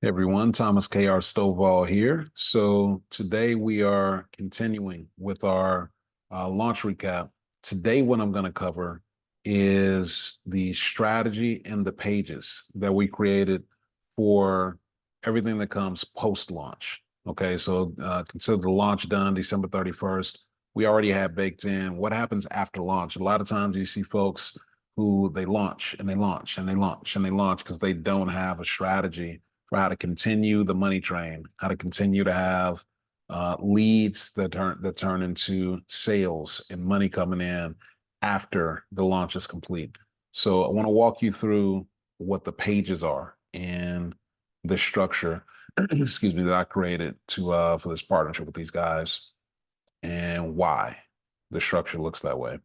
Hey everyone, Thomas K.R. Stovall here. So today we are continuing with our launch recap. Today, what I'm going to cover is the strategy and the pages that we created for everything that comes post-launch. Okay, so consider the launch done December 31st. We already have baked in what happens after launch. A lot of times you see folks who they launch and they launch and they launch and they launch because they don't have a strategy for how to continue the money train, how to continue to have leads that turn into sales and money coming in after the launch is complete. So I want to walk you through what the pages are and the structure, excuse me, that I created to for this partnership with these guys and why the structure looks that way.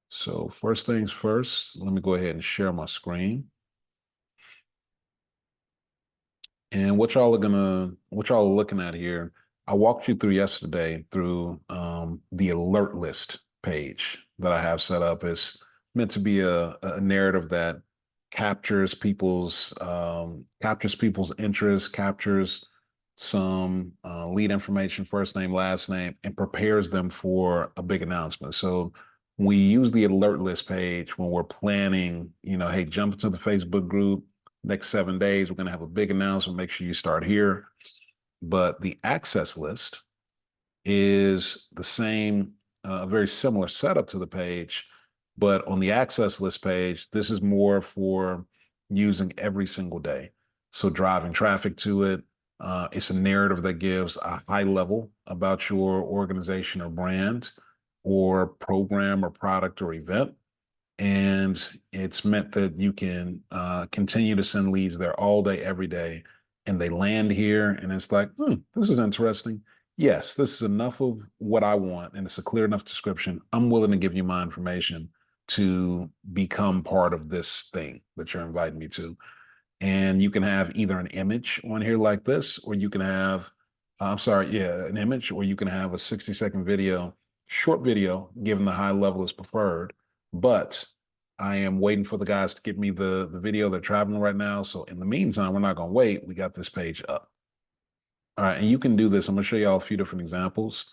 So first things first, let me go ahead and share my screen. And what y'all are looking at here, I walked you through yesterday through the alert list page that I have set up. It's meant to be a narrative that captures people's interest, captures some lead information, first name, last name, and prepares them for a big announcement. So we use the alert list page when we're planning, hey, jump into the Facebook group next 7 days, we're going to have a big announcement. Make sure you start here. But the access list is the same, a very similar setup to the page. But on the access list page, this is more for using every single day. So driving traffic to it. It's a narrative that gives a high level about your organization or brand or program or product or event, and it's meant that you can continue to send leads there all day, every day, and they land here, and it's like, this is interesting. Yes, this is enough of what I want, and it's a clear enough description. I'm willing to give you my information to become part of this thing that you're inviting me to. And you can have either an image on here like this, or you can have, an image, or you can have a 60-second video, short video, given the high level is preferred. But I am waiting for the guys to give me the video. They're traveling right now. So in the meantime, we're not going to wait. We got this page up. All right. And you can do this. I'm going to show you all a few different examples.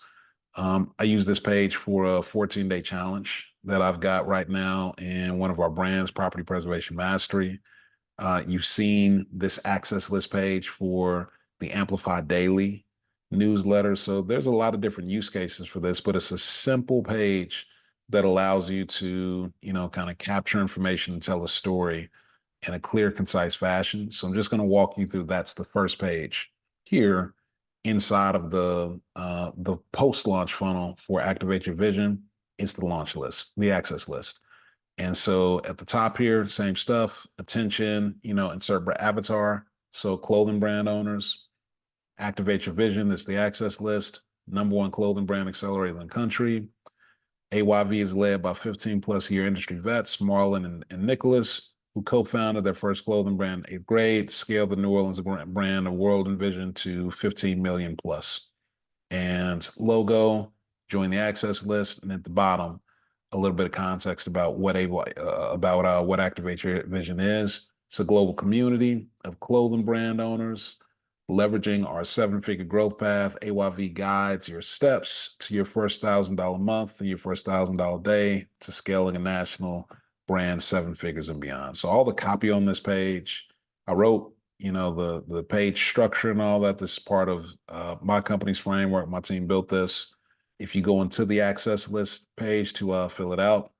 I use this page for a 14-day challenge that I've got right now in one of our brands, Property Preservation Mastery. You've seen this access list page for the AMPLIFY Daily newsletter. So there's a lot of different use cases for this, but it's a simple page that allows you to, kind of capture information and tell a story in a clear, concise fashion. So I'm just going to walk you through. That's the first page here inside of the post-launch funnel for Activate Your Vision. It's the launch list, the access list. And so at the top here, same stuff, attention, insert avatar. So clothing brand owners, Activate Your Vision. This is the access list. #1 clothing brand accelerator in the country. AYV is led by 15 plus year industry vets, Marlon and Nicholas, who co-founded their first clothing brand in 8th grade, scaled the New Orleans brand of World and Vision to 15 million plus. And logo, join the access list. And at the bottom, a little bit of context about what Activate Your Vision is. It's a global community of clothing brand owners leveraging our 7-figure growth path. AYV guides your steps to your first $1,000 month and your first $1,000 day to scaling a national brand 7 figures and beyond. So all the copy on this page, I wrote, the page structure and all that. This is part of my company's framework. My team built this. If you go into the access list page to fill it out,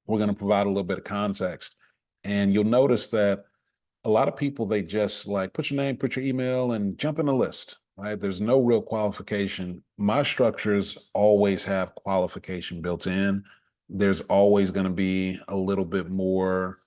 we're going to provide a little bit of context. And you'll notice that a lot of people, they just like put your name, put your email, and jump in the list, right? There's no real qualification. My structures always have qualification built in. There's always going to be a little bit more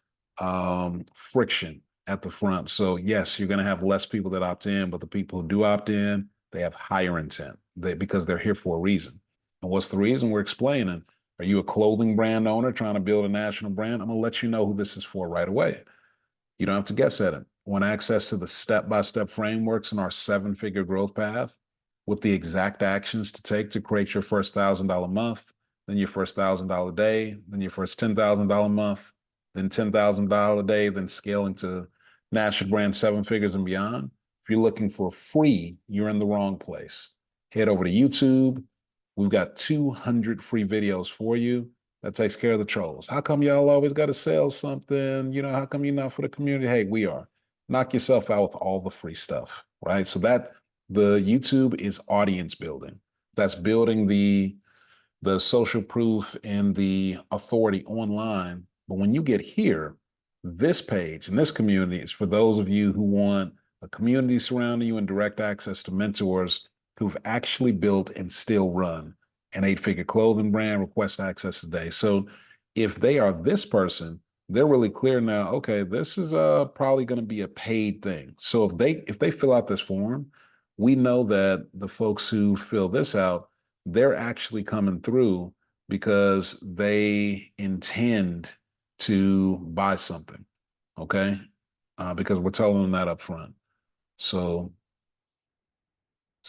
friction at the front. So yes, you're going to have less people that opt in, but the people who do opt in, they have higher intent because they're here for a reason. And what's the reason? We're explaining. Are you a clothing brand owner trying to build a national brand? I'm going to let you know who this is for right away. You don't have to guess at it. Want access to the step-by-step frameworks in our 7-figure growth path with the exact actions to take to create your first $1,000 month, then your first $1,000 day, then your first $10,000 month, then $10,000 a day, then scaling to national brand 7 figures and beyond. If you're looking for free, you're in the wrong place. Head over to YouTube. We've got 200 free videos for you that takes care of the trolls. How come y'all always got to sell something? You know, how come you're not for the community? Hey, we are. Knock yourself out with all the free stuff, right? So that the YouTube is audience building. That's building the social proof and the authority online. But when you get here, this page and this community is for those of you who want a community surrounding you and direct access to mentors who've actually built and still run an 8-figure clothing brand, request access today. So if they are this person, they're really clear now, okay, this is probably going to be a paid thing. So if they fill out this form, we know that the folks who fill this out, they're actually coming through because they intend to buy something, okay? Because we're telling them that up front. So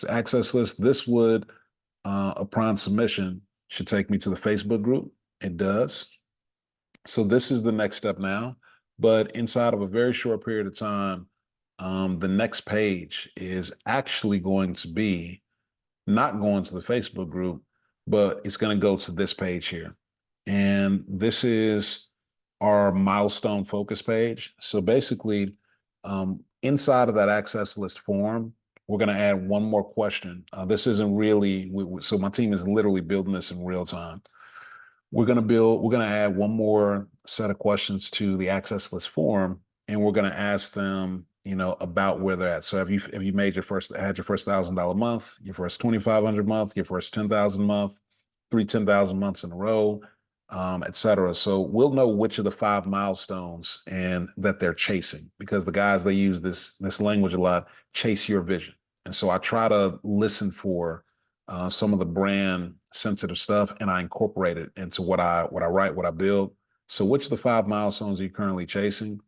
access list, this would, upon submission, should take me to the Facebook group. It does. So this is the next step now, but inside of a very short period of time, the next page is actually going to be not going to the Facebook group, but it's going to go to this page here. And this is our milestone focus page. So basically, inside of that access list form, we're going to add one more question. This isn't really, so my team is literally building this in real time. We're going to add one more set of questions to the access list form, and we're going to ask them, you know, about where they're at. So have you had your first $1,000 month, your first 2,500 month, your first 10,000 month, 10,000 months in a row, et cetera. So we'll know which of the 5 milestones and that they're chasing, because the guys, they use this language a lot, chase your vision. And so I try to listen for some of the brand sensitive stuff, and I incorporate it into what I write, what I build. So which of the 5 milestones are you currently chasing?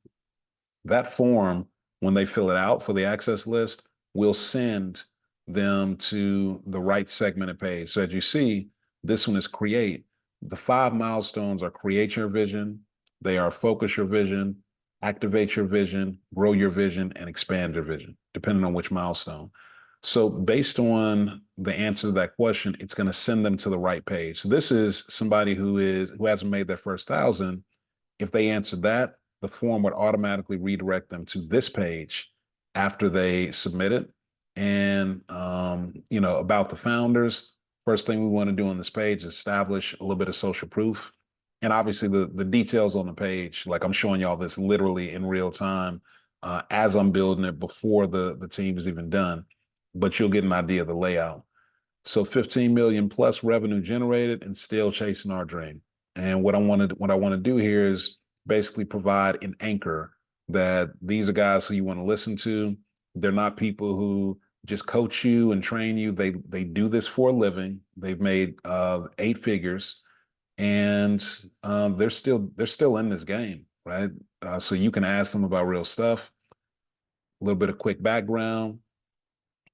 That form, when they fill it out for the access list, will send them to the right segmented page. So as you see, this one is create. The 5 milestones are create your vision, they are focus your vision, activate your vision, grow your vision, and expand your vision, depending on which milestone. So based on the answer to that question, it's going to send them to the right page. So this is somebody who hasn't made their first 1,000. If they answer that, the form would automatically redirect them to this page after they submit it. And you know, about the founders, first thing we want to do on this page is establish a little bit of social proof. And obviously the details on the page, like I'm showing y'all this literally in real time as I'm building it before the team is even done, but you'll get an idea of the layout. So 15 million plus revenue generated and still chasing our dream. And what I want to do here is basically provide an anchor that these are guys who you want to listen to. They're not people who just coach you and train you. They do this for a living. They've made 8 figures, and they're still in this game, right? So you can ask them about real stuff, a little bit of quick background.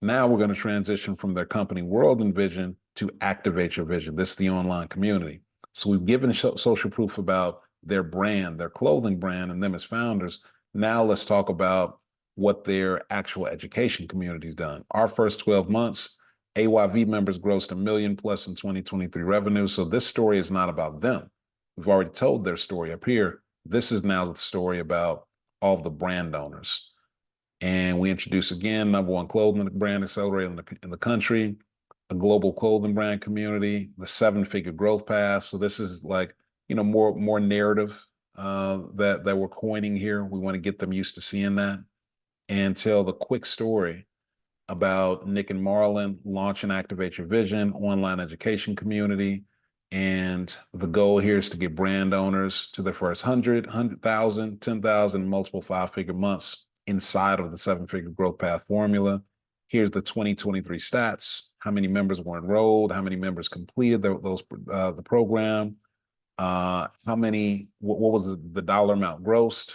Now we're going to transition from their company world and vision to activate your vision. This is the online community. So we've given social proof about their brand, their clothing brand, and them as founders. Now let's talk about what their actual education community's done. Our first 12 months, AYV members grossed $1 million plus in 2023 revenue. So this story is not about them. We've already told their story up here. This is now the story about all of the brand owners. And we introduce again, #1 clothing brand accelerator in the country, a global clothing brand community, the 7-figure growth path. So this is like, you know, more narrative that we're coining here. We want to get them used to seeing that, and tell the quick story about Nick and Marlon launch and activate your vision online education community. And the goal here is to get brand owners to their first 100,000, 10,000, multiple 5-figure months inside of the 7-figure growth path formula. Here's the 2023 stats: how many members were enrolled, how many members completed the program, how many, what was the dollar amount grossed,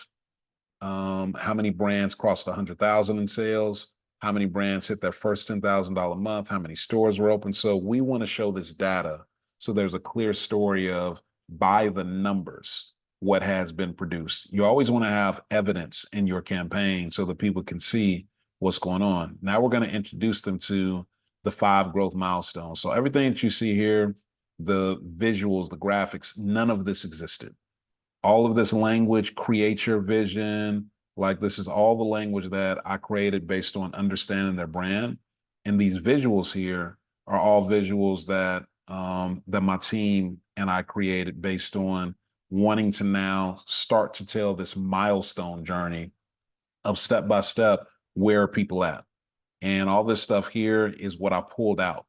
how many brands crossed 100,000 in sales, how many brands hit their first $10,000 month, how many stores were open. So we want to show this data so there's a clear story of, by the numbers, what has been produced. You always want to have evidence in your campaign so that people can see what's going on. Now we're going to introduce them to the 5 growth milestones. So everything that you see here, the visuals, the graphics, none of this existed. All of this language, create your vision, like this is all the language that I created based on understanding their brand. And these visuals here are all visuals that that my team and I created based on wanting to now start to tell this milestone journey of step by step, where are people at? And all this stuff here is what I pulled out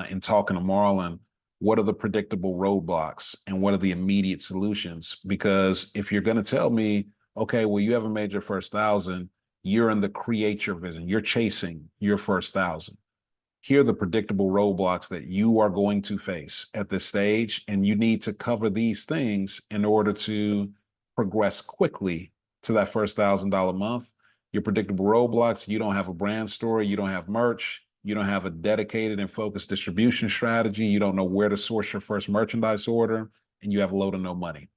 in talking to Marlon. What are the predictable roadblocks and what are the immediate solutions? Because if you're going to tell me, okay, well, you haven't made your first 1,000, you're in the create your vision, you're chasing your first 1,000. Here are the predictable roadblocks that you are going to face at this stage, and you need to cover these things in order to progress quickly to that first $1,000 month. Your predictable roadblocks: you don't have a brand story, you don't have merch, you don't have a dedicated and focused distribution strategy, you don't know where to source your first merchandise order, and you have low to no money.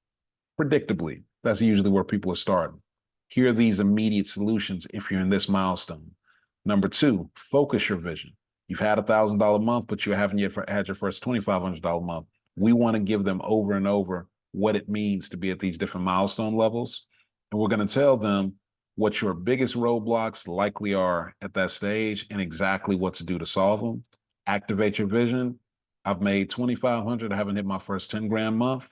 Predictably, that's usually where people are starting. Here are these immediate solutions if you're in this milestone. Number 2, focus your vision. You've had $1,000 month, but you haven't yet had your first $2,500 month. We want to give them over and over what it means to be at these different milestone levels. And we're going to tell them what your biggest roadblocks likely are at that stage and exactly what to do to solve them. Activate your vision. I've made 2,500. I haven't hit my first 10 grand month.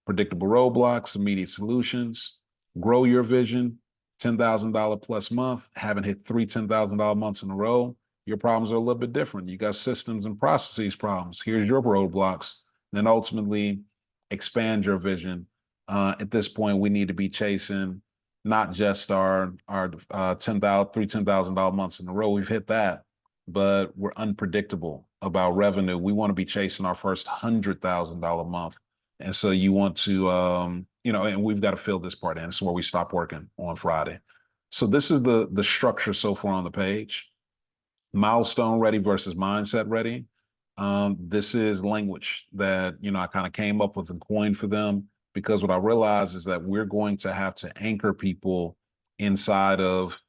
Predictable roadblocks, immediate solutions. Grow your vision. $10,000 plus month. Haven't hit 3 $10,000 months in a row. Your problems are a little bit different. You got systems and processes problems. Here's your roadblocks. Then ultimately expand your vision. At this point, we need to be chasing not just our $10,000, 3 $10,000 months in a row. We've hit that, but we're unpredictable about revenue. We want to be chasing our first $100,000 month. And so you want to, and we've got to fill this part in. This is where we stop working on Friday. So this is the structure so far on the page. Milestone ready versus mindset ready. This is language that, I kind of came up with and coined for them, because what I realized is that we're going to have to anchor people inside of,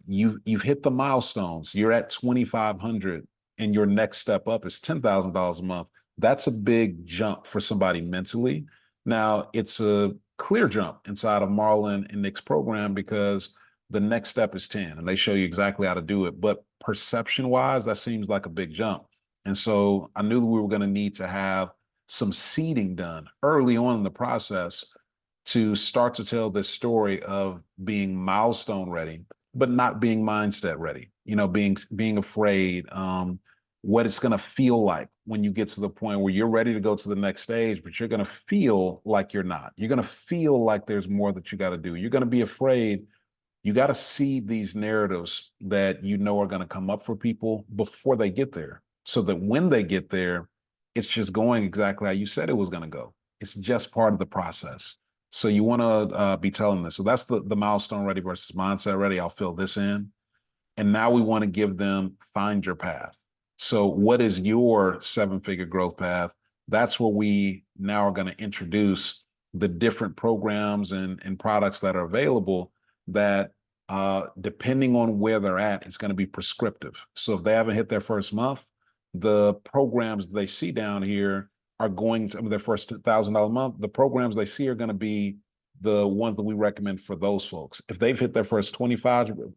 you've hit the milestones. You're at 2,500 and your next step up is $10,000 a month. That's a big jump for somebody mentally. Now, it's a clear jump inside of Marlon and Nick's program because the next step is 10 and they show you exactly how to do it. But perception wise, that seems like a big jump. And so I knew that we were going to need to have some seeding done early on in the process to start to tell this story of being milestone ready, but not being mindset ready, being afraid, what it's going to feel like when you get to the point where you're ready to go to the next stage, but you're going to feel like you're not. You're going to feel like there's more that you got to do. You're going to be afraid. You got to seed these narratives that are going to come up for people before they get there, so that when they get there, it's just going exactly how you said it was going to go. It's just part of the process. So you want to be telling this. So that's the milestone ready versus mindset ready. I'll fill this in. And now we want to give them find your path. So what is your 7-figure growth path? That's where we now are going to introduce the different programs and products that are available that, depending on where they're at, it's going to be prescriptive. So if they haven't hit their first month, the programs they see down here are going to their first $1,000 month. The programs they see are going to be the ones that we recommend for those folks. If they've hit their first 2,500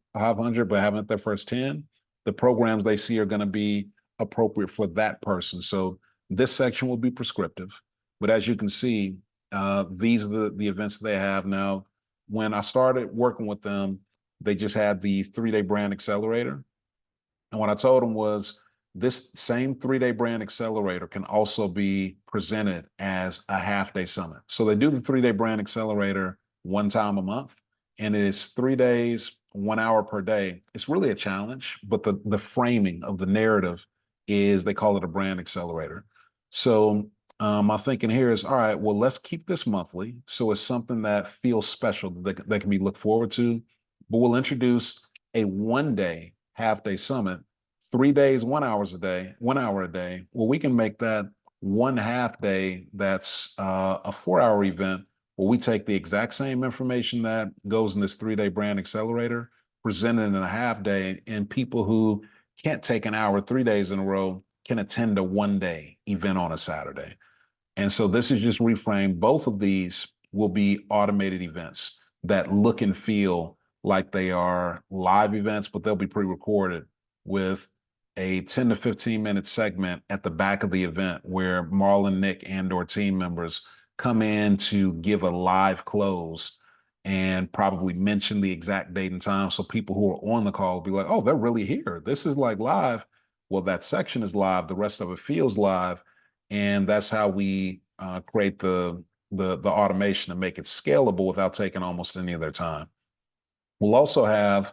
but haven't hit their first 10, the programs they see are going to be appropriate for that person. So this section will be prescriptive. But as you can see, these are the events they have now. When I started working with them, they just had the 3-day brand accelerator. And what I told them was, this same 3-day brand accelerator can also be presented as a half-day summit. So they do the 3-day brand accelerator one time a month, and it is 3 days, 1 hour per day. It's really a challenge, but the framing of the narrative is, they call it a brand accelerator. So my thinking here is, all right, well, let's keep this monthly. So it's something that feels special, that can be looked forward to, but we'll introduce a 1-day half-day summit, 3 days, 1 hour a day, 1 hour a day. Well, we can make that one half day. That's a 4-hour event where we take the exact same information that goes in this 3-day brand accelerator, presented in a half day, and people who can't take an hour 3 days in a row can attend a 1 day event on a Saturday. And so this is just reframed. Both of these will be automated events that look and feel like they are live events, but they'll be pre-recorded with a 10 to 15 minute segment at the back of the event where Marlon, Nick, and or team members come in to give a live close and probably mention the exact date and time. So people who are on the call will be like, oh, they're really here. This is like live. Well, that section is live. The rest of it feels live. And that's how we create the automation to make it scalable without taking almost any of their time. We'll also have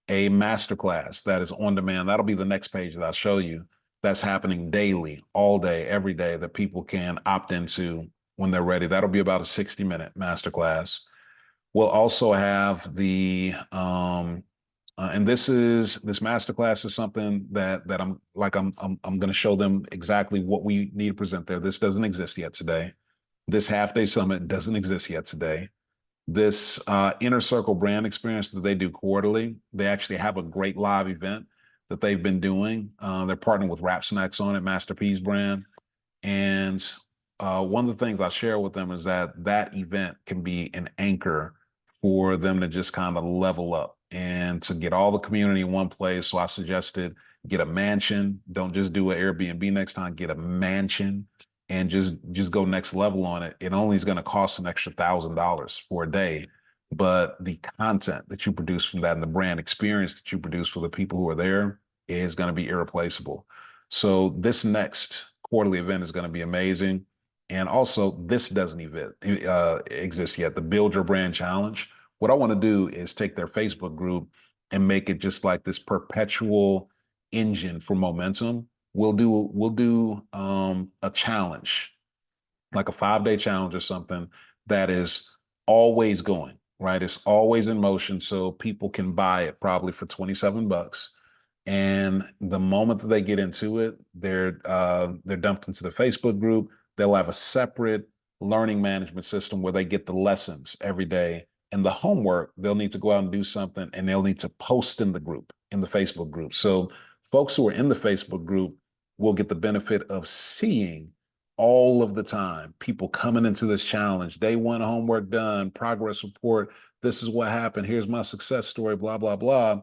a masterclass that is on demand. That'll be the next page that I'll show you. That's happening daily, all day, every day, that people can opt into when they're ready. That'll be about a 60-minute masterclass. We'll also have the and this masterclass is something that I'm going to show them exactly what we need to present there. This doesn't exist yet today. This half-day summit doesn't exist yet today. This inner circle brand experience that they do quarterly, they actually have a great live event that they've been doing. They're partnering with Rap Snacks on it, Master P's brand. And one of the things I share with them is that that event can be an anchor for them to just kind of level up and to get all the community in one place. So I suggested get a mansion. Don't just do an Airbnb next time. Get a mansion and just go next level on it. It only is going to cost an extra $1,000 for a day, but the content that you produce from that and the brand experience that you produce for the people who are there is going to be irreplaceable. So this next quarterly event is going to be amazing. And also, this doesn't even exist yet, the Build Your Brand Challenge. What I want to do is take their Facebook group and make it just like this perpetual engine for momentum. We'll do a challenge, like a 5-day challenge or something that is always going, right? It's always in motion, so people can buy it probably for $27. And the moment that they get into it, they're dumped into the Facebook group. They'll have a separate learning management system where they get the lessons every day. And the homework, they'll need to go out and do something, and they'll need to post in the group, in the Facebook group. So folks who are in the Facebook group will get the benefit of seeing all of the time people coming into this challenge. Day one, homework done, progress report. This is what happened. Here's my success story, blah, blah, blah.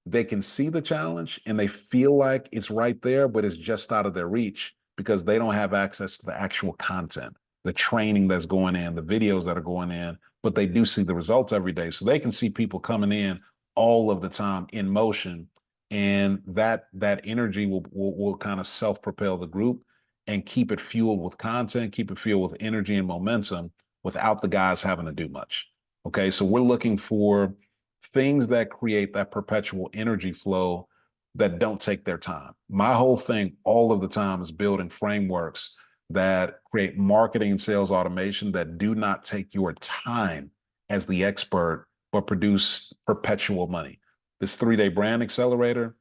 They can see the challenge and they feel like it's right there, but it's just out of their reach because they don't have access to the actual content, the training that's going in, the videos that are going in, but they do see the results every day. So they can see people coming in all of the time in motion. And that energy will kind of self-propel the group and keep it fueled with content, keep it fueled with energy and momentum without the guys having to do much. Okay, so we're looking for things that create that perpetual energy flow that don't take their time. My whole thing all of the time is building frameworks that create marketing and sales automation that do not take your time as the expert, but produce perpetual money. This 3-day brand accelerator,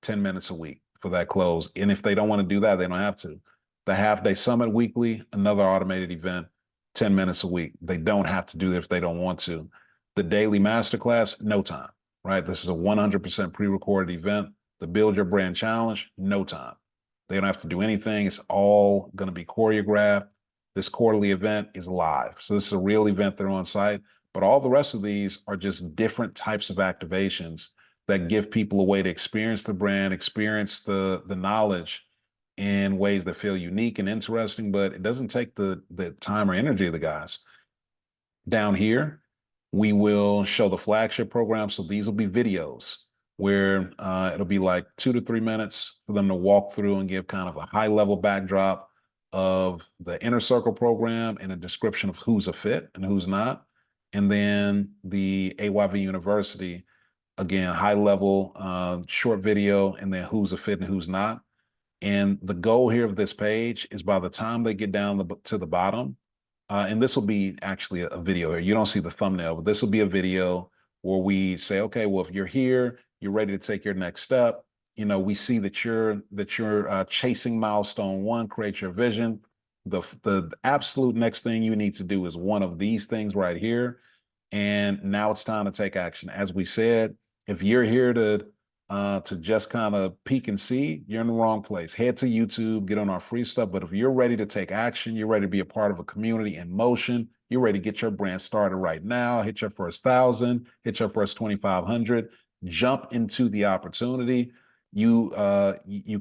10 minutes a week for that close. And if they don't want to do that, they don't have to. The half-day summit weekly, another automated event, 10 minutes a week. They don't have to do that if they don't want to. The daily masterclass, no time, right? This is a 100% pre-recorded event. The Build Your Brand Challenge, no time. They don't have to do anything. It's all going to be choreographed. This quarterly event is live. So this is a real event. They're on site, but all the rest of these are just different types of activations that give people a way to experience the brand, experience the knowledge in ways that feel unique and interesting, but it doesn't take the time or energy of the guys. Down here, we will show the flagship program. So these will be videos where it'll be like 2 to 3 minutes for them to walk through and give kind of a high level backdrop of the inner circle program and a description of who's a fit and who's not. And then the AYV University, again, high level short video, and then who's a fit and who's not. And the goal here of this page is by the time they get down to the bottom, and this will be actually a video here. You don't see the thumbnail, but this will be a video where we say, okay, well, if you're here, you're ready to take your next step. You know, we see that you're chasing milestone 1, create your vision. The absolute next thing you need to do is one of these things right here. And now it's time to take action. As we said, If you're here to just kind of peek and see, you're in the wrong place. Head to YouTube, get on our free stuff. But if you're ready to take action, you're ready to be a part of a community in motion, you're ready to get your brand started right now, hit your first 1,000, hit your first 2,500, jump into the opportunity. You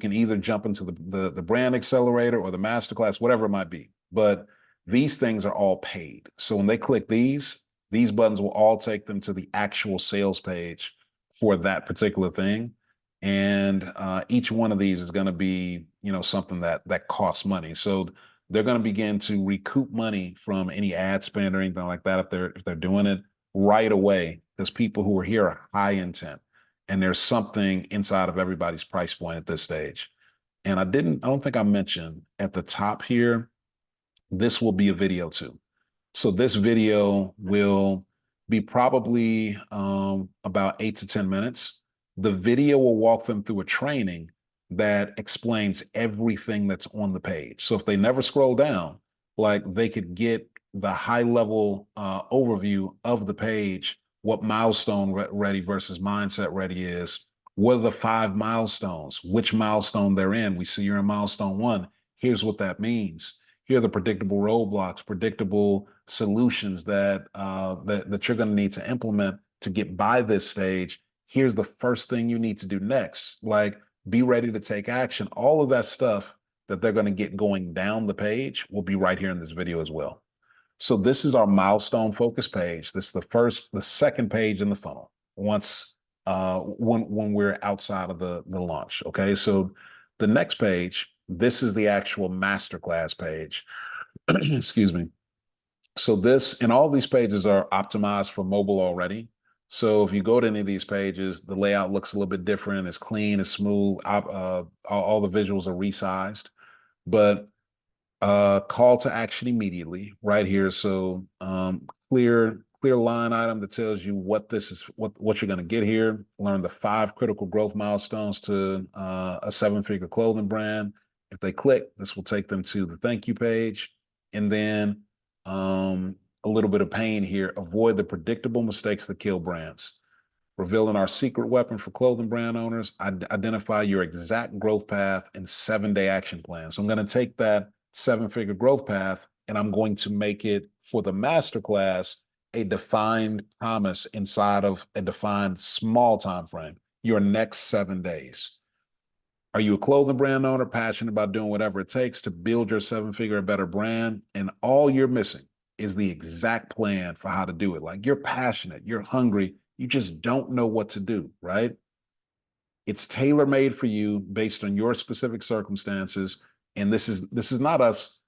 can either jump into the brand accelerator or the masterclass, whatever it might be. But these things are all paid. So when they click these buttons will all take them to the actual sales page for that particular thing. And each one of these is going to be, something that costs money. So they're going to begin to recoup money from any ad spend or anything like that if they're doing it right away. Because people who are here are high intent, and there's something inside of everybody's price point at this stage. And I don't think I mentioned at the top here, this will be a video too. So this video will be probably about 8 to 10 minutes. The video will walk them through a training that explains everything that's on the page. So if they never scroll down, like they could get the high level overview of the page, what milestone ready versus mindset ready is, what are the 5 milestones, which milestone they're in. We see you're in milestone 1. Here's what that means. Here are the predictable roadblocks, predictable solutions that you're going to need to implement to get by this stage. Here's the first thing you need to do next. Like, be ready to take action. All of that stuff that they're going to get going down the page will be right here in this video as well. So this is our milestone focus page. This is the second page in the funnel once when we're outside of the launch. Okay, so the next page, this is the actual masterclass page. Excuse me. So this and all these pages are optimized for mobile already. So if you go to any of these pages, the layout looks a little bit different. It's clean, it's smooth. All the visuals are resized, but call to action immediately right here. So clear line item that tells you what this is, what you're going to get here. Learn the 5 critical growth milestones to a 7-figure clothing brand. If they click, this will take them to the thank you page. And then a little bit of pain here. Avoid the predictable mistakes that kill brands. Revealing our secret weapon for clothing brand owners. Identify your exact growth path and 7-day action plan. So I'm going to take that 7-figure growth path and I'm going to make it for the masterclass a defined promise inside of a defined small time frame. Your next 7 days. Are you a clothing brand owner passionate about doing whatever it takes to build your 7-figure or better brand? And all you're missing is the exact plan for how to do it. Like, you're passionate, you're hungry, you just don't know what to do, right? It's tailor-made for you based on your specific circumstances. And this is not us,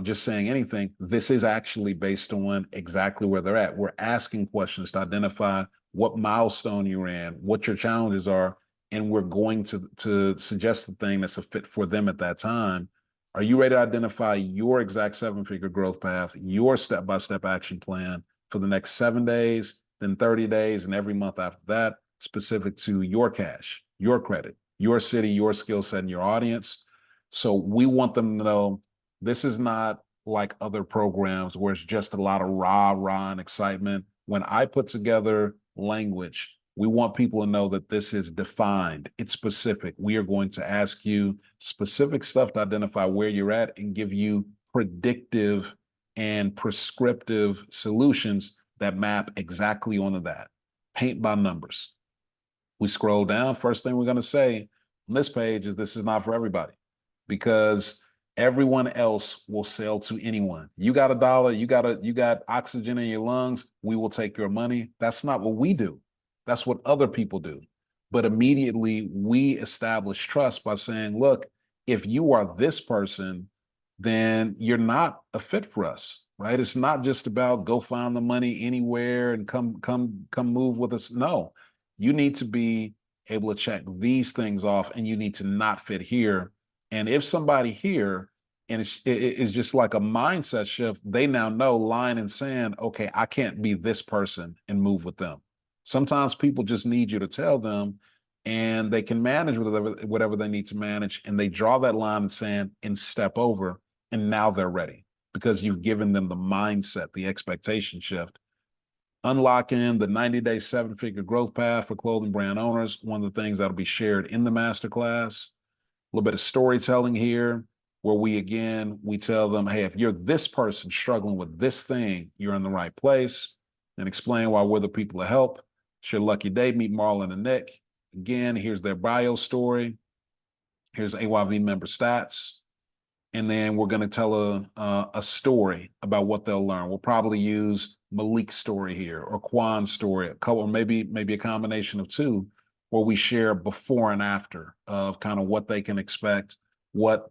just saying anything. This is actually based on exactly where they're at. We're asking questions to identify what milestone you're in, what your challenges are, and we're going to suggest the thing that's a fit for them at that time. Are you ready to identify your exact 7-figure growth path, your step-by-step action plan for the next 7 days, then 30 days, and every month after that, specific to your cash, your credit, your city, your skill set, and your audience? So we want them to know this is not like other programs where it's just a lot of rah-rah and excitement. When I put together language, we want people to know that this is defined, it's specific. We are going to ask you specific stuff to identify where you're at and give you predictive and prescriptive solutions that map exactly onto that. Paint by numbers. We scroll down, first thing we're going to say on this page is this is not for everybody, because everyone else will sell to anyone. You got $1, you got oxygen in your lungs, we will take your money. That's not what we do. That's what other people do. But immediately we establish trust by saying, look, if you are this person, then you're not a fit for us, right? It's not just about go find the money anywhere and come move with us. No, you need to be able to check these things off, and you need to not fit here. And if somebody here, and it's just like a mindset shift, they now know line in sand, okay, I can't be this person and move with them. Sometimes people just need you to tell them, and they can manage whatever they need to manage, and they draw that line in sand and step over, and now they're ready because you've given them the mindset, the expectation shift. Unlocking the 90-day seven-figure growth path for clothing brand owners, one of the things that'll be shared in the masterclass. A little bit of storytelling here, where we tell them, hey, if you're this person struggling with this thing, you're in the right place, and explain why we're the people to help. It's your lucky day. Meet Marlon and Nick. Again, here's their bio story. Here's AYV member stats. And then we're going to tell a story about what they'll learn. We'll probably use Malik's story here, or Kwan's story, a couple, or maybe a combination of two, where we share before and after of kind of what they can expect, what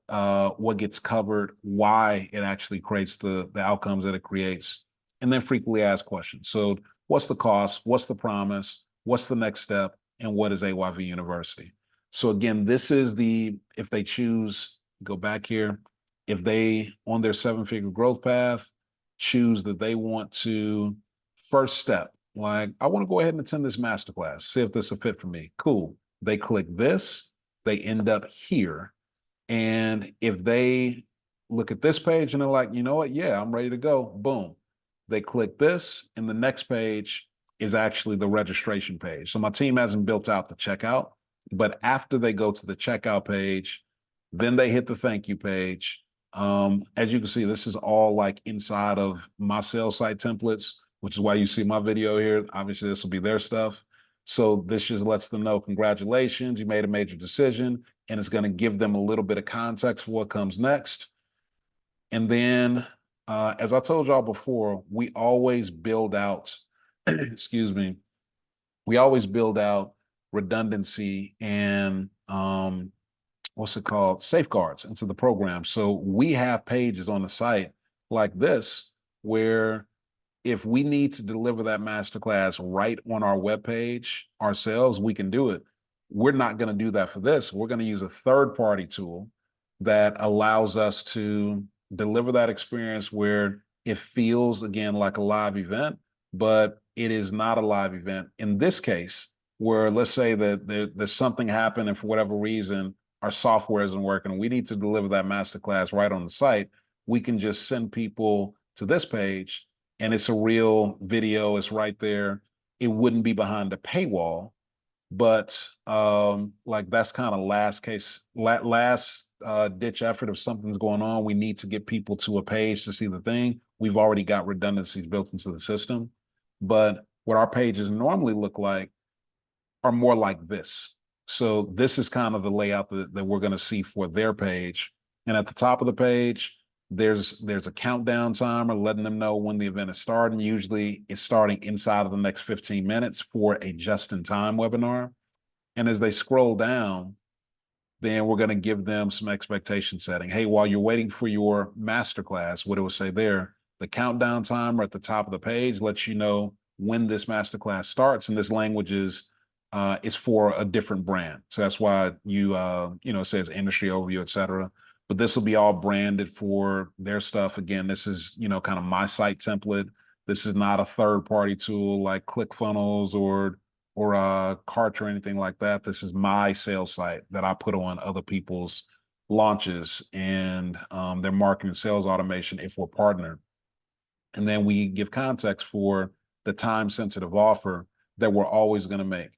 gets covered, why it actually creates the outcomes that it creates, and then frequently asked questions. So, what's the cost? What's the promise? What's the next step? And what is AYV University? So again, this is if they choose, go back here, if they, on their seven-figure growth path, choose that they want to, first step, like, I want to go ahead and attend this masterclass, see if this is a fit for me. Cool. They click this, they end up here. And if they look at this page and they're like, you know what? Yeah, I'm ready to go. Boom. They click this, and the next page is actually the registration page. So my team hasn't built out the checkout, but after they go to the checkout page, then they hit the thank you page. As you can see, this is all like inside of my sales site templates, which is why you see my video here. Obviously, this will be their stuff. So this just lets them know, congratulations, you made a major decision, and it's going to give them a little bit of context for what comes next. And then, as I told y'all before, we always build out, excuse me, we always build out redundancy and what's it called? Safeguards into the program. So we have pages on the site like this, where if we need to deliver that masterclass right on our webpage ourselves, we can do it. We're not going to do that for this. We're going to use a third-party tool that allows us to deliver that experience where it feels, again, like a live event, but it is not a live event. In this case, where let's say that there's something happened and for whatever reason, our software isn't working, and we need to deliver that masterclass right on the site, we can just send people to this page, and it's a real video. It's right there. It wouldn't be behind a paywall, but like that's kind of last ditch effort. If something's going on, we need to get people to a page to see the thing. We've already got redundancies built into the system, but what our pages normally look like are more like this. So this is kind of the layout that we're going to see for their page. And at the top of the page, there's a countdown timer letting them know when the event is starting. Usually it's starting inside of the next 15 minutes for a just-in-time webinar. And as they scroll down, then we're going to give them some expectation setting. Hey, while you're waiting for your masterclass, what it will say there, the countdown timer at the top of the page lets you know when this masterclass starts. And this language is for a different brand. So that's why it says industry overview, et cetera. But this will be all branded for their stuff. Again, this is, kind of my site template. This is not a third-party tool like ClickFunnels or Cart or anything like that. This is my sales site that I put on other people's launches and their marketing sales automation if we're partnered. And then we give context for the time-sensitive offer that we're always going to make.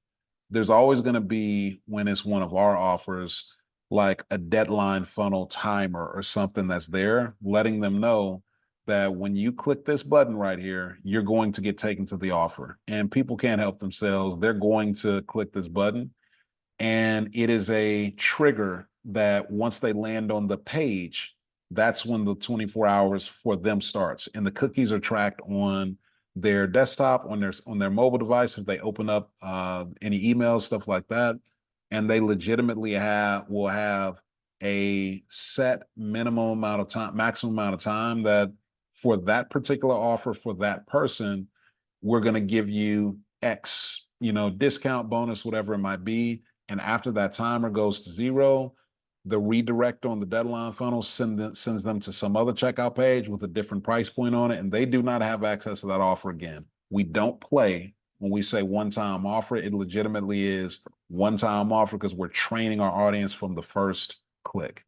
There's always going to be, when it's one of our offers, like a deadline funnel timer or something that's there, letting them know that when you click this button right here, you're going to get taken to the offer. And people can't help themselves. They're going to click this button. And it is a trigger that once they land on the page, that's when the 24 hours for them starts. And the cookies are tracked on their desktop, on their mobile device, if they open up any emails, stuff like that. And they legitimately will have a set maximum amount of time that for that particular offer for that person, we're going to give you X, discount, bonus, whatever it might be. And after that timer goes to zero, the redirect on the deadline funnel sends them to some other checkout page with a different price point on it, and they do not have access to that offer again. We don't play when we say one-time offer. It legitimately is one-time offer because we're training our audience from the first click.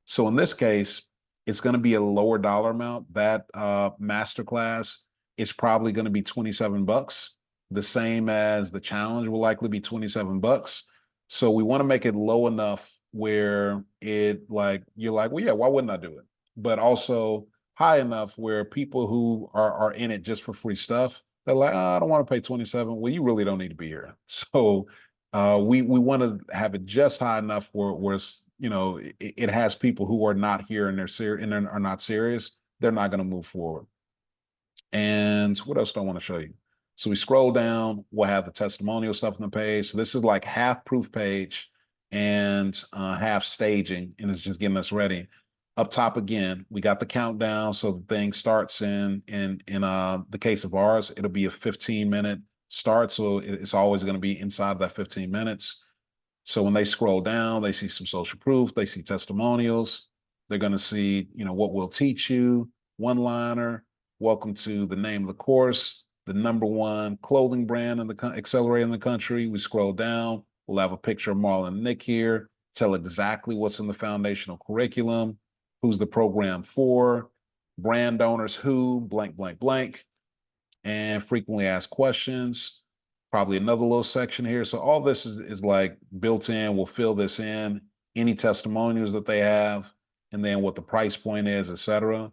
So in this case, it's going to be a lower dollar amount. That masterclass it's probably going to be 27 bucks. The same as the challenge will likely be 27 bucks. So we want to make it low enough where it like you're like, well, yeah, why wouldn't I do it? But also high enough where people who are in it just for free stuff, they're like, oh, I don't want to pay 27. Well, you really don't need to be here. So we want to have it just high enough where it's, it has people who are not here and they're serious and are not serious. They're not going to move forward. And what else do I want to show you? So we scroll down, we'll have the testimonial stuff on the page. So this is like half proof page and half staging, and it's just getting us ready. Up top again, we got the countdown. So the thing starts in the case of ours, it'll be a 15-minute start. So it's always going to be inside that 15 minutes. So when they scroll down, they see some social proof, they see testimonials, they're going to see, what we'll teach you, one-liner, welcome to the name of the course, the #1 clothing brand in the accelerator in the country. We scroll down, we'll have a picture of Marlon and Nick here, tell exactly what's in the foundational curriculum, who's the program for, brand owners who, blank, blank, blank, and frequently asked questions. Probably another little section here. So all this is like built in. We'll fill this in, any testimonials that they have, and then what the price point is, etc.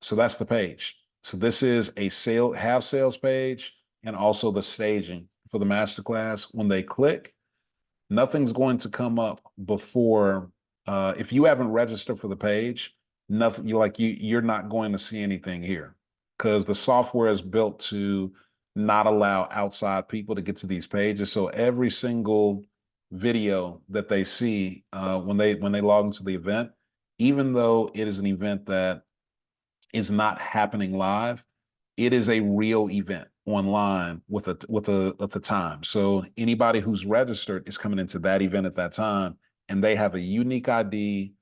So that's the page. So this is a sales page and also the staging for the masterclass. When they click, nothing's going to come up before if you haven't registered for the page, nothing you're not going to see anything here because the software is built to not allow outside people to get to these pages. So every single video that they see when they log into the event, even though it is an event that is not happening live, it is a real event online with the time. So anybody who's registered is coming into that event at that time, and they have a unique ID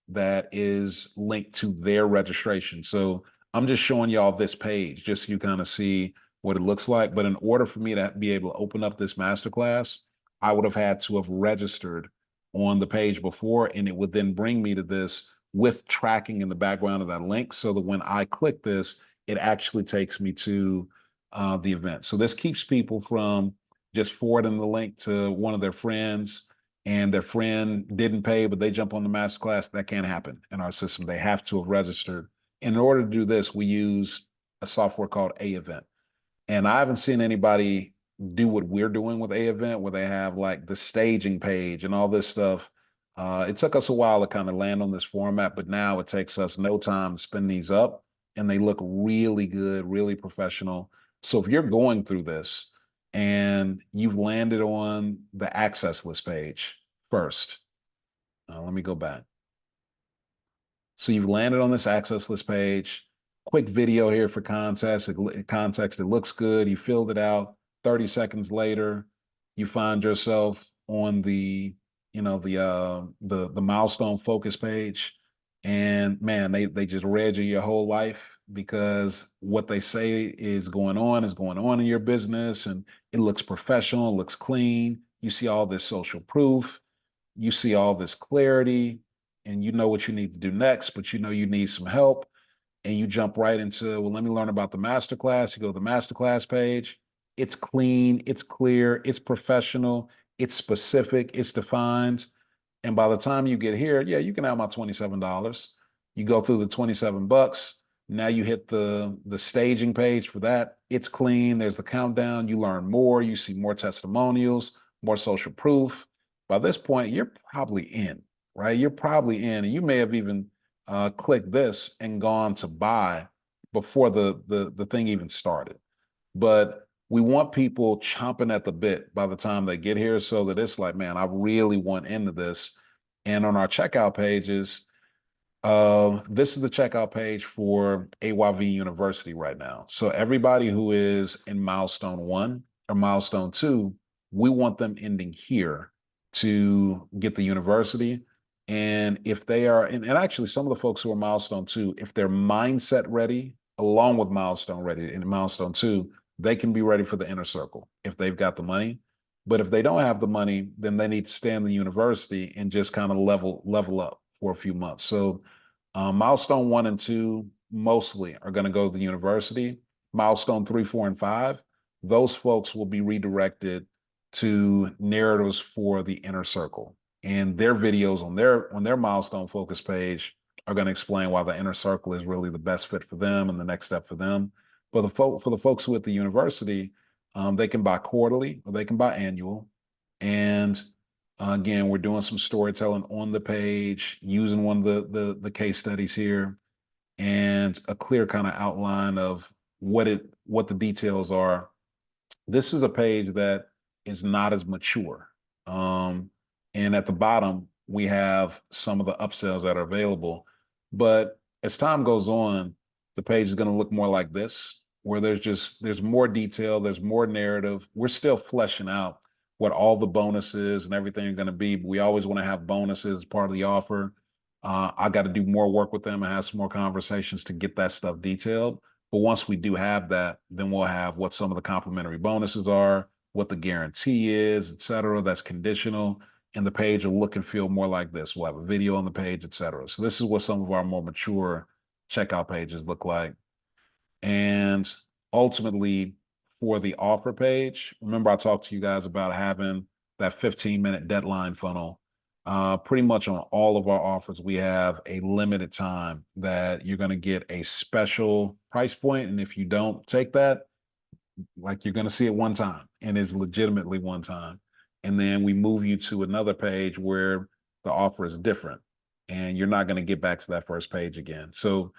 that is linked to their registration. So I'm just showing y'all this page just so you kind of see what it looks like. But in order for me to be able to open up this masterclass, I would have had to have registered on the page before, and it would then bring me to this with tracking in the background of that link so that when I click this, it actually takes me to the event. So this keeps people from just forwarding the link to one of their friends and their friend didn't pay, but they jump on the masterclass. That can't happen in our system. They have to have registered. In order to do this, we use a software called A-Event. And I haven't seen anybody do what we're doing with A-Event, where they have like the staging page and all this stuff. It took us a while to kind of land on this format, but now it takes us no time to spin these up, and they look really good, really professional. So if you're going through this and you've landed on the access list page first, let me go back. So you've landed on this access list page. Quick video here for context. It looks good. You filled it out. 30 seconds later, you find yourself on the milestone focus page, and man, they just read you your whole life because what they say is going on in your business, and it looks professional, it looks clean. You see all this social proof, you see all this clarity, and you know what you need to do next, but you know you need some help, and you jump right into, well, let me learn about the masterclass. You go to the masterclass page. It's clean, it's clear, it's professional, it's specific, it's defined. And by the time you get here, yeah, you can have my $27. You go through the 27 bucks. Now you hit the staging page for that. It's clean. There's the countdown. You learn more. You see more testimonials, more social proof. By this point, you're probably in, right? You're probably in, and you may have even clicked this and gone to buy before the thing even started. But we want people chomping at the bit by the time they get here so that it's like, man, I really want into this. And on our checkout pages, this is the checkout page for AYV University right now. So everybody who is in milestone 1 or milestone 2, we want them ending here to get the university. And if they are, and actually some of the folks who are milestone 2, if they're mindset ready, along with milestone ready in milestone 2, they can be ready for the inner circle if they've got the money. But if they don't have the money, then they need to stay in the university and just kind of level up for a few months. So milestone 1 and 2 mostly are going to go to the university. milestone 3, 4, and 5, those folks will be redirected to narratives for the inner circle. And their videos on their milestone focus page are going to explain why the inner circle is really the best fit for them and the next step for them. But for the folks who at the university, they can buy quarterly or they can buy annual. And again, we're doing some storytelling on the page using one of the case studies here and a clear kind of outline of what the details are. This is a page that is not as mature. And at the bottom, we have some of the upsells that are available. But as time goes on, the page is going to look more like this, where there's more detail, there's more narrative. We're still fleshing out what all the bonuses and everything are going to be. But we always want to have bonuses as part of the offer. I got to do more work with them and have some more conversations to get that stuff detailed. But once we do have that, then we'll have what some of the complimentary bonuses are, what the guarantee is, et cetera. That's conditional. And the page will look and feel more like this. We'll have a video on the page, et cetera. So this is what some of our more mature checkout pages look like. And ultimately, for the offer page, remember I talked to you guys about having that 15-minute deadline funnel. Pretty much on all of our offers, we have a limited time that you're going to get a special price point. And if you don't take that, like you're going to see it one time and it's legitimately one time. And then we move you to another page where the offer is different and you're not going to get back to that first page again. So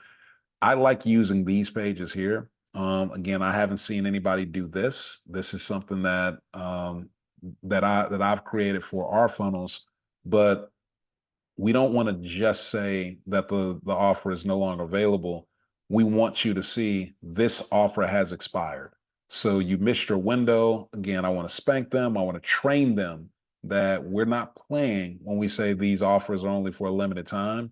I like using these pages here. Again, I haven't seen anybody do this. This is something that I've created for our funnels, but we don't want to just say that the offer is no longer available. We want you to see this offer has expired. So you missed your window. Again, I want to spank them. I want to train them that we're not playing when we say these offers are only for a limited time.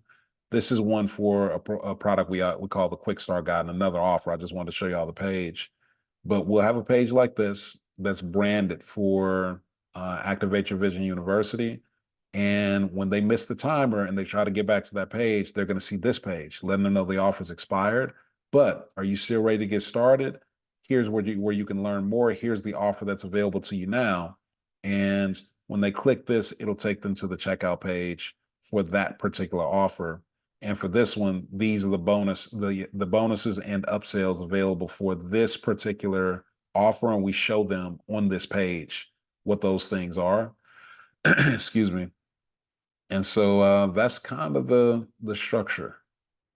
This is one for a product we call the Quick Start Guide and another offer. I just wanted to show you all the page. But we'll have a page like this that's branded for Activate Your Vision University. And when they miss the timer and they try to get back to that page, they're going to see this page, letting them know the offer's expired. But are you still ready to get started? Here's where you can learn more. Here's the offer that's available to you now. And when they click this, it'll take them to the checkout page for that particular offer. And for this one, these are the bonuses and upsells available for this particular offer. And we show them on this page what those things are. Excuse me. And so that's kind of the structure.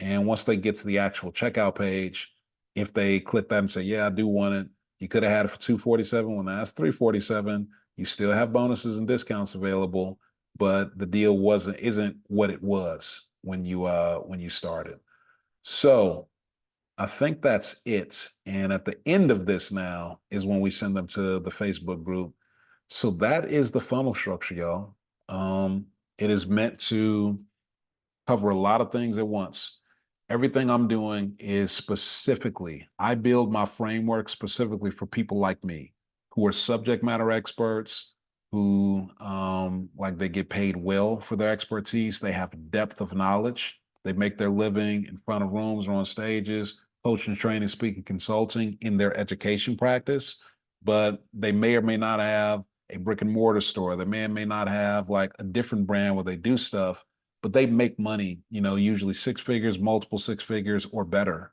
And once they get to the actual checkout page, if they click that and say, yeah, I do want it, you could have had it for $247 when that's $347. You still have bonuses and discounts available, but the deal isn't what it was when you started. So I think that's it. And at the end of this now is when we send them to the Facebook group. So that is the funnel structure, y'all. It is meant to cover a lot of things at once. Everything I'm doing is I build my framework specifically for people like me who are subject matter experts, who like they get paid well for their expertise. They have depth of knowledge. They make their living in front of rooms or on stages, coaching, training, speaking, consulting in their education practice, but they may or may not have a brick and mortar store. They may or may not have like a different brand where they do stuff, but they make money, usually six figures, multiple six figures or better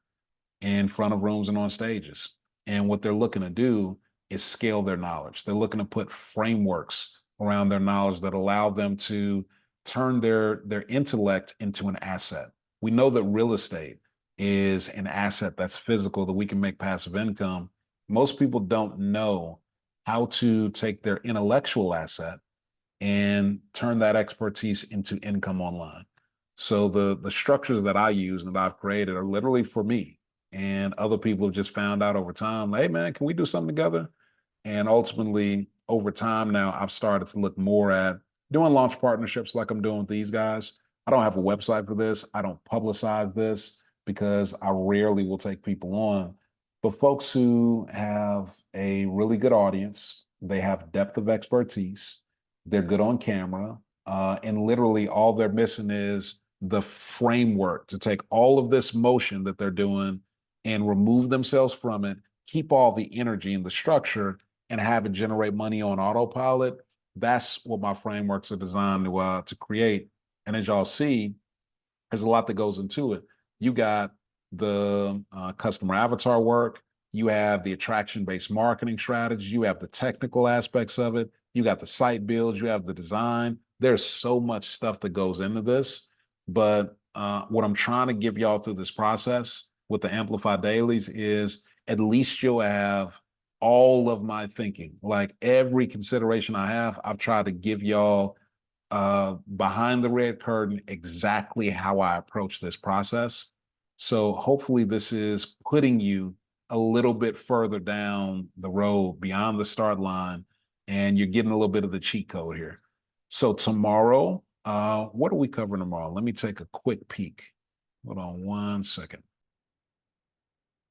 in front of rooms and on stages. And what they're looking to do is scale their knowledge. They're looking to put frameworks around their knowledge that allow them to turn their intellect into an asset. We know that real estate is an asset that's physical that we can make passive income. Most people don't know how to take their intellectual asset and turn that expertise into income online. So the structures that I use and that I've created are literally for me. And other people have just found out over time, hey man, can we do something together? And ultimately, over time now, I've started to look more at doing launch partnerships like I'm doing with these guys. I don't have a website for this. I don't publicize this because I rarely will take people on. But folks who have a really good audience, they have depth of expertise, they're good on camera, and literally all they're missing is the framework to take all of this motion that they're doing and remove themselves from it, keep all the energy and the structure, and have it generate money on autopilot. That's what my frameworks are designed to create. And as y'all see, there's a lot that goes into it. You got the customer avatar work, you have the attraction-based marketing strategy, you have the technical aspects of it, you got the site builds, you have the design. There's so much stuff that goes into this. But what I'm trying to give y'all through this process with the Amplify Dailies is at least you'll have all of my thinking. Like every consideration I have, I've tried to give y'all behind the red curtain exactly how I approach this process. So hopefully this is putting you a little bit further down the road beyond the start line, and you're getting a little bit of the cheat code here. So tomorrow, what are we covering tomorrow? Let me take a quick peek. Hold on one second.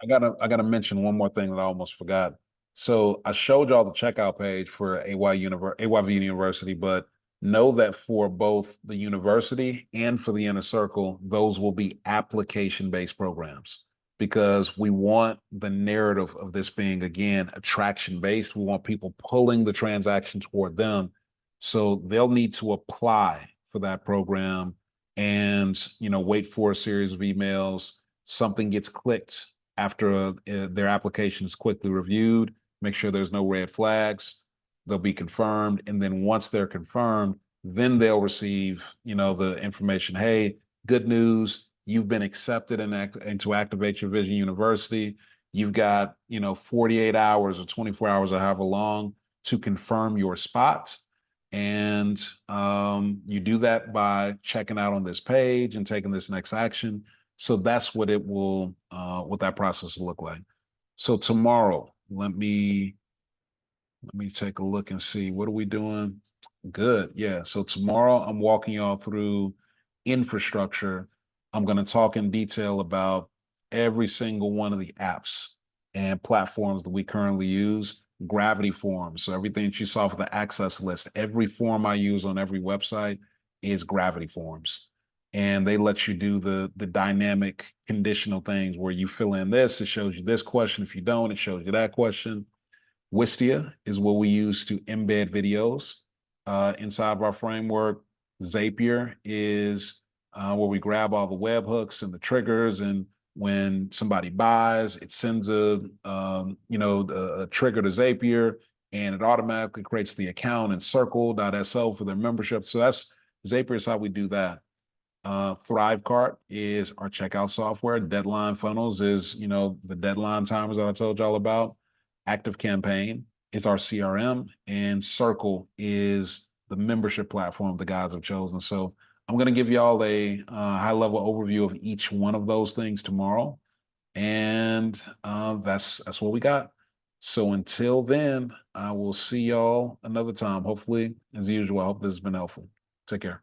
I gotta mention one more thing that I almost forgot. So I showed y'all the checkout page for AYV University, but know that for both the university and for the inner circle, those will be application-based programs because we want the narrative of this being, again, attraction-based. We want people pulling the transaction toward them. So they'll need to apply for that program and, wait for a series of emails. Something gets clicked after their application is quickly reviewed, make sure there's no red flags. They'll be confirmed. And then once they're confirmed, then they'll receive, the information, hey, good news, you've been accepted and to Activate Your Vision University. You've got, 48 hours or 24 hours or however long to confirm your spot. And you do that by checking out on this page and taking this next action. So that's what what that process will look like. So tomorrow, let me take a look and see, what are we doing? Good. Yeah. So tomorrow I'm walking y'all through infrastructure. I'm going to talk in detail about every single one of the apps and platforms that we currently use. Gravity forms. So everything that you saw for the access list, every form I use on every website is Gravity forms. And they let you do the dynamic conditional things where you fill in this, it shows you this question. If you don't, it shows you that question. Wistia is what we use to embed videos inside of our framework. Zapier is where we grab all the webhooks and the triggers, and when somebody buys, it sends a trigger to Zapier, and it automatically creates the account in circle.so for their membership. So that's Zapier is how we do that. Thrivecart is our checkout software. Deadline Funnels is, the deadline timers that I told y'all about. Active Campaign is our CRM, and Circle is the membership platform the guys have chosen. So I'm going to give y'all a high-level overview of each one of those things tomorrow, and that's what we got. So until then, I will see y'all another time. Hopefully, as usual, I hope this has been helpful. Take care.